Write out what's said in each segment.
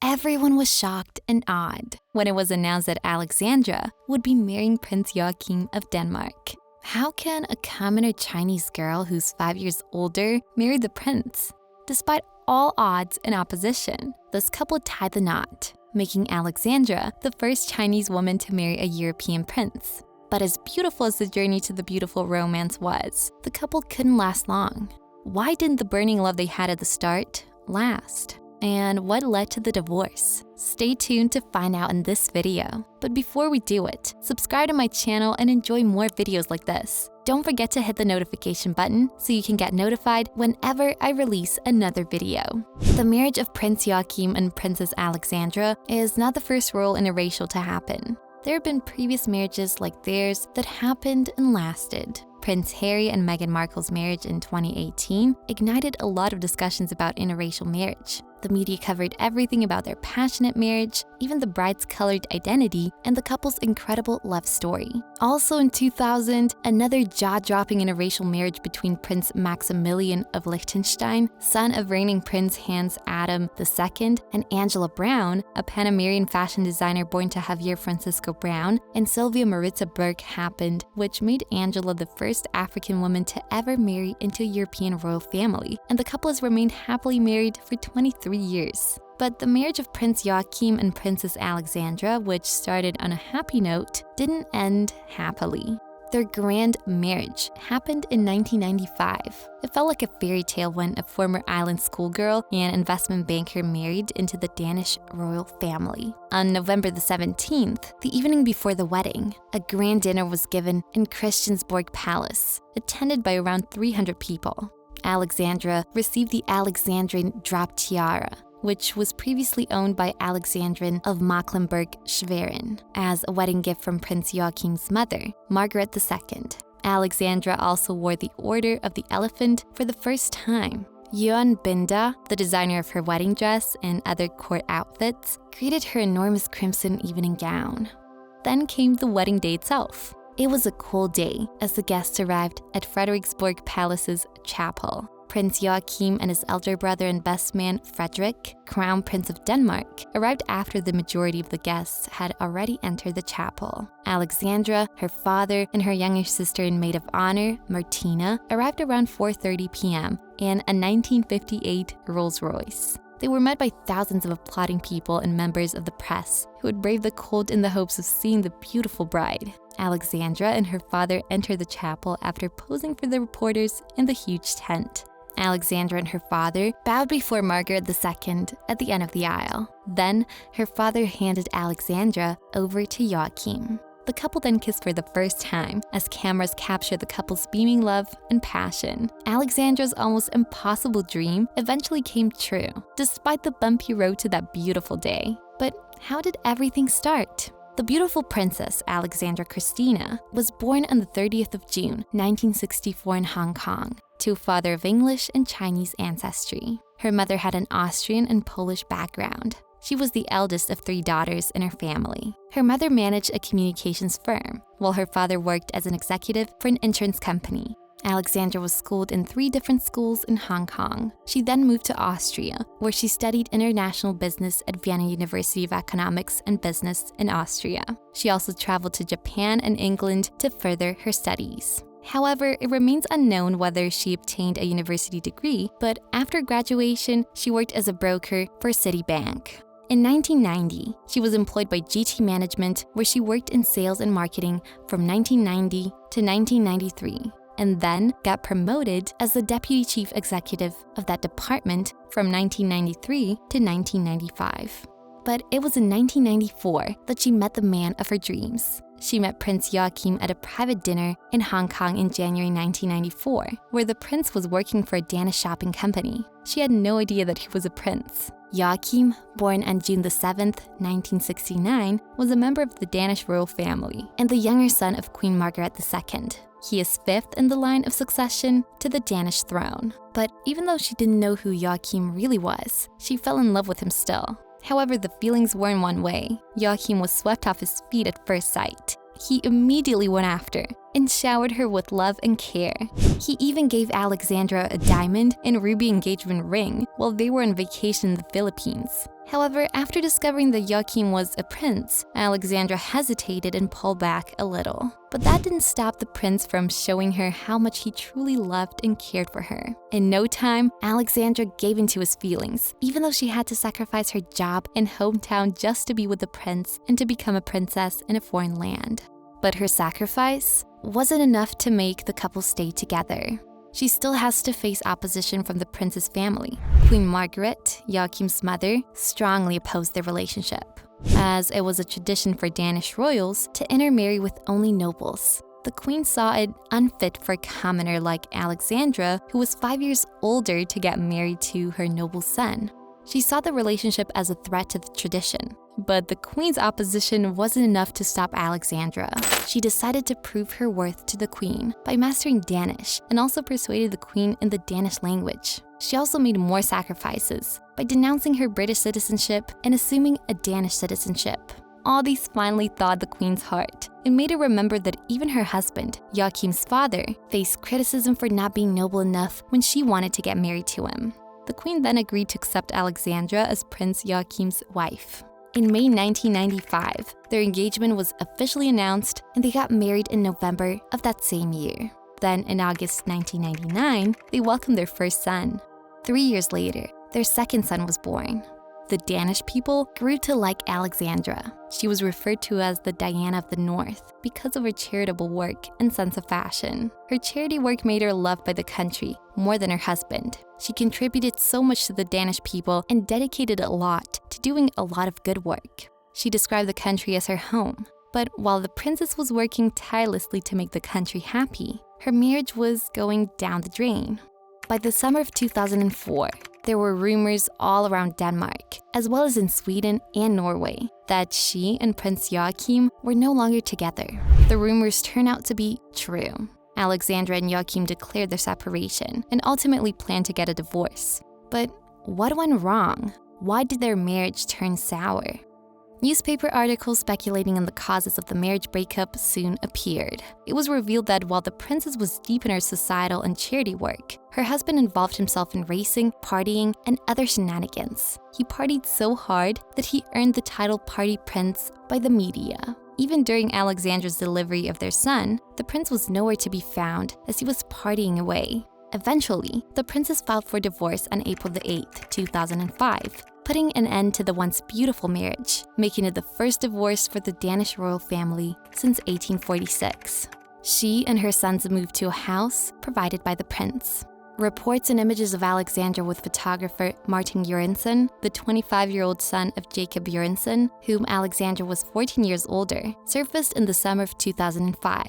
Everyone was shocked and awed when it was announced that Alexandra would be marrying Prince Joachim of Denmark. How can a commoner Chinese girl who's 5 years older marry the prince? Despite all odds and opposition, this couple tied the knot, making Alexandra the first Chinese woman to marry a European prince. But as beautiful as the journey to the beautiful romance was, the couple couldn't last long. Why didn't the burning love they had at the start last? And what led to the divorce? Stay tuned to find out in this video. But before we do it, subscribe to my channel and enjoy more videos like this. Don't forget to hit the notification button so you can get notified whenever I release another video. The marriage of Prince Joachim and Princess Alexandra is not the first royal interracial to happen. There have been previous marriages like theirs that happened and lasted. Prince Harry and Meghan Markle's marriage in 2018 ignited a lot of discussions about interracial marriage. The media covered everything about their passionate marriage, even the bride's colored identity, and the couple's incredible love story. Also in 2000, another jaw-dropping interracial marriage between Prince Maximilian of Liechtenstein, son of reigning Prince Hans Adam II, and Angela Brown, a Panamerican fashion designer born to Javier Francisco Brown, and Sylvia Maritza Burke happened, which made Angela the first African woman to ever marry into a European royal family, and the couple has remained happily married for 23 years. But the marriage of Prince Joachim and Princess Alexandra, which started on a happy note, didn't end happily. Their grand marriage happened in 1995. It felt like a fairy tale when a former island schoolgirl and investment banker married into the Danish royal family. On November the 17th, the evening before the wedding, a grand dinner was given in Christiansborg Palace, attended by around 300 people. Alexandra received the Alexandrine drop tiara, which was previously owned by Alexandrine of Mecklenburg-Schwerin, as a wedding gift from Prince Joachim's mother, Margaret II. Alexandra also wore the Order of the Elephant for the first time. Johan Binda, the designer of her wedding dress and other court outfits, created her enormous crimson evening gown. Then came the wedding day itself. It was a cold day as the guests arrived at Frederiksborg Palace's chapel. Prince Joachim and his elder brother and best man, Frederick, Crown Prince of Denmark, arrived after the majority of the guests had already entered the chapel. Alexandra, her father, and her younger sister and maid of honor, Martina, arrived around 4:30 p.m. in a 1958 Rolls-Royce. They were met by thousands of applauding people and members of the press who had braved the cold in the hopes of seeing the beautiful bride. Alexandra and her father entered the chapel after posing for the reporters in the huge tent. Alexandra and her father bowed before Margaret II at the end of the aisle. Then, her father handed Alexandra over to Joachim. The couple then kissed for the first time as cameras captured the couple's beaming love and passion. Alexandra's almost impossible dream eventually came true, despite the bumpy road to that beautiful day. But how did everything start? The beautiful princess, Alexandra Christina, was born on the 30th of June, 1964 in Hong Kong, to a father of English and Chinese ancestry. Her mother had an Austrian and Polish background. She was the eldest of 3 daughters in her family. Her mother managed a communications firm, while her father worked as an executive for an insurance company. Alexandra was schooled in 3 different schools in Hong Kong. She then moved to Austria, where she studied international business at Vienna University of Economics and Business in Austria. She also traveled to Japan and England to further her studies. However, it remains unknown whether she obtained a university degree, but after graduation, she worked as a broker for Citibank. In 1990, she was employed by GT Management, where she worked in sales and marketing from 1990 to 1993, and then got promoted as the deputy chief executive of that department from 1993 to 1995. But it was in 1994 that she met the man of her dreams. She met Prince Joachim at a private dinner in Hong Kong in January 1994, where the prince was working for a Danish shopping company. She had no idea that he was a prince. Joachim, born on June 7, 1969, was a member of the Danish royal family and the younger son of Queen Margaret II. He is 5th in the line of succession to the Danish throne. But even though she didn't know who Joachim really was, she fell in love with him still. However, the feelings weren't one way. Joachim was swept off his feet at first sight. He immediately went after, and showered her with love and care. He even gave Alexandra a diamond and ruby engagement ring while they were on vacation in the Philippines. However, after discovering that Joachim was a prince, Alexandra hesitated and pulled back a little. But that didn't stop the prince from showing her how much he truly loved and cared for her. In no time, Alexandra gave into his feelings, even though she had to sacrifice her job and hometown just to be with the prince and to become a princess in a foreign land. But her sacrifice wasn't enough to make the couple stay together. She still has to face opposition from the prince's family. Queen Margaret, Joachim's mother, strongly opposed their relationship, as it was a tradition for Danish royals to intermarry with only nobles. The queen saw it unfit for a commoner like Alexandra, who was 5 years older, to get married to her noble son. She saw the relationship as a threat to the tradition. But the queen's opposition wasn't enough to stop Alexandra. She decided to prove her worth to the queen by mastering Danish and also persuaded the queen in the Danish language. She also made more sacrifices by denouncing her British citizenship and assuming a Danish citizenship. All these finally thawed the queen's heart and made her remember that even her husband, Joachim's father, faced criticism for not being noble enough when she wanted to get married to him. The queen then agreed to accept Alexandra as Prince Joachim's wife. In May 1995, their engagement was officially announced and they got married in November of that same year. Then in August 1999, they welcomed their first son. 3 years later, their second son was born. The Danish people grew to like Alexandra. She was referred to as the Diana of the North because of her charitable work and sense of fashion. Her charity work made her loved by the country more than her husband. She contributed so much to the Danish people and dedicated a lot to doing a lot of good work. She described the country as her home. But while the princess was working tirelessly to make the country happy, her marriage was going down the drain. By the summer of 2004, there were rumors all around Denmark, as well as in Sweden and Norway, that she and Prince Joachim were no longer together. The rumors turned out to be true. Alexandra and Joachim declared their separation and ultimately planned to get a divorce. But what went wrong? Why did their marriage turn sour? Newspaper articles speculating on the causes of the marriage breakup soon appeared. It was revealed that while the princess was deep in her societal and charity work, her husband involved himself in racing, partying, and other shenanigans. He partied so hard that he earned the title Party Prince by the media. Even during Alexandra's delivery of their son, the prince was nowhere to be found as he was partying away. Eventually, the princess filed for divorce on April 8, 2005, putting an end to the once beautiful marriage, making it the first divorce for the Danish royal family since 1846. She and her sons moved to a house provided by the prince. Reports and images of Alexandra with photographer Martin Jørgensen, the 25-year-old son of Jacob Jørgensen, whom Alexandra was 14 years older, surfaced in the summer of 2005.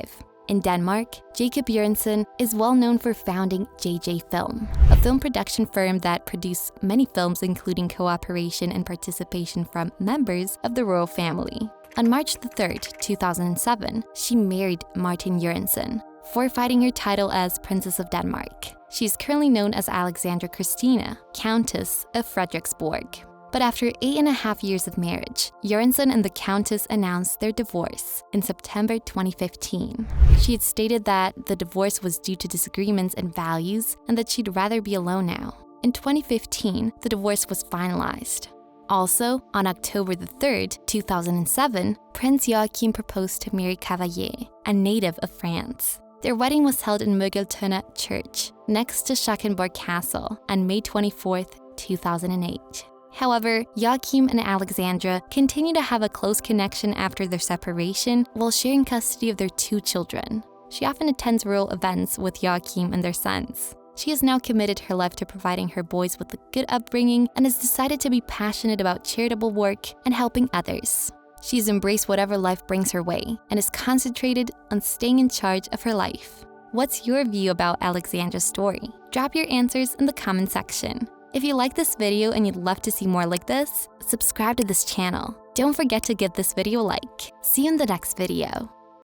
In Denmark, Jacob Jørgensen is well known for founding JJ Film, a film production firm that produced many films including cooperation and participation from members of the royal family. On March 3, 2007, she married Martin Jørgensen, forfeiting her title as Princess of Denmark. She is currently known as Alexandra Christina, Countess of Frederiksborg. But after 8.5 years of marriage, Jørgensen and the Countess announced their divorce in September 2015. She had stated that the divorce was due to disagreements and values and that she'd rather be alone now. In 2015, the divorce was finalized. Also, on October 3, 2007, Prince Joachim proposed to Mary Cavalier, a native of France. Their wedding was held in Møgeltønder Church, next to Schackenborg Castle, on May 24, 2008. However, Joachim and Alexandra continue to have a close connection after their separation while sharing custody of their 2 children. She often attends royal events with Joachim and their sons. She has now committed her life to providing her boys with a good upbringing and has decided to be passionate about charitable work and helping others. She's embraced whatever life brings her way and is concentrated on staying in charge of her life. What's your view about Alexandra's story? Drop your answers in the comment section. If you like this video and you'd love to see more like this, subscribe to this channel. Don't forget to give this video a like. See you in the next video.